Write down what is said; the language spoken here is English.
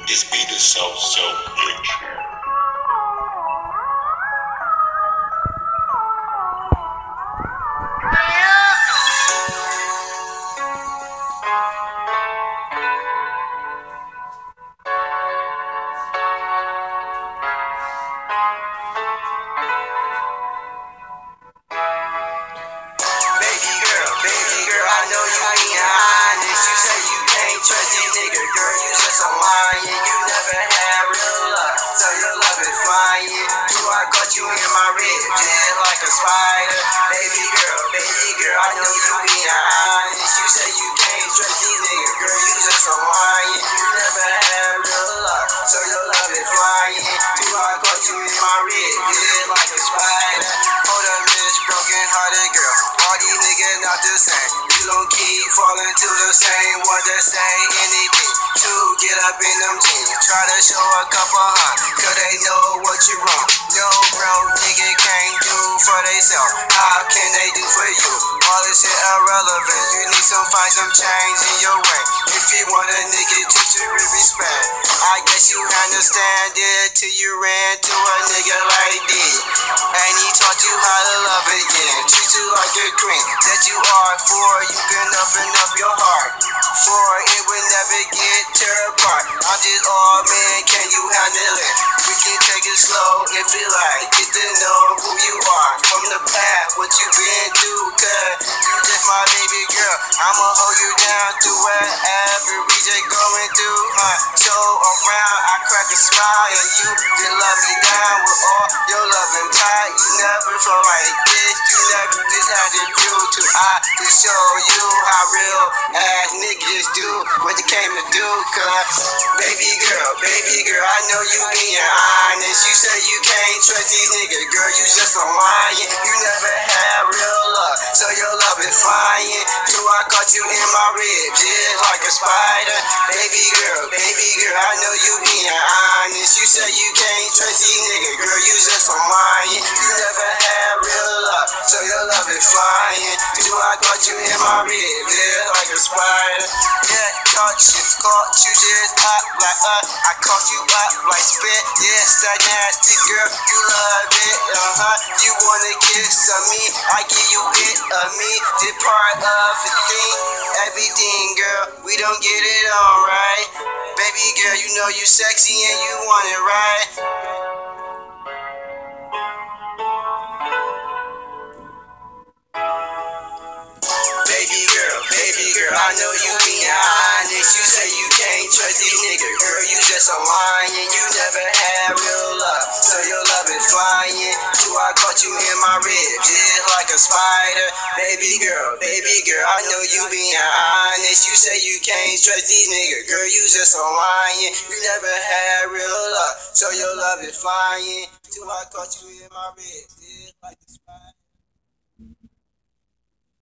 This beat is so rich. Baby girl, I know you being honest. You say you can't trust these niggas, girl, you just a lying. You never had real love, so your love is flying. Do I caught you in my ribs, just like a spider? Baby girl, I know you being honest. You say you can't trust these niggas, girl, you just a lying. You never had real love, so your love is flying. Do I caught you in my ribs, just like a spider? Hold up, Miss Broken Hearted Girl. All these niggas not the same. You don't keep falling to the same one that say anything to get up in them jeans. Try to show a couple cause they know what you wrong. No bro, nigga can't do for theyself. How can they do for you? All this shit irrelevant. You need find some change in your way. If you want a nigga treat you with respect, I guess you understand it till you ran to a nigga like this. And he taught you how to love again. Treat you like a queen that you are for. You can open up your heart for it will never get torn apart. I'm just all man, can you handle it? We can take it slow if you like. Get to know who you are from the past, what you been through. Cause you just my baby girl. I'ma hold you down through whatever we just going through. So around, I crack a smile and you just love me down with all your loving time. You never felt like this. You never just had it due to I to show you how real ass niggas do what they came to do. Cause baby girl, I know you being honest. You say you can't trust these niggas, girl, you just a lying. You never had real love, so your love is flying. So I caught you in my ribs, just like a spider. Baby girl, I know you being honest. You say you can't trust these niggas, girl, you just a lying. You never had real love, so your love is flying. So I caught you in my ribs, just like a spider. Yeah, caught you just up like I caught you up like spit. Yes, that nasty girl, you love it, You wanna kiss on me, I give you it of me. This part of the thing, everything, girl, we don't get it all right. Baby girl, you know you sexy and you want it right. Baby girl, I know you being honest. You say you can't trust these niggas, girl, you just a lying. You never had real love, so your love is flying. So I caught you in my ribs, just like a spider. Baby girl, I know you being honest. You say you can't trust these niggas, girl, you just a lying. You never had real love, so your love is flying. So I caught you in my ribs, just like a spider.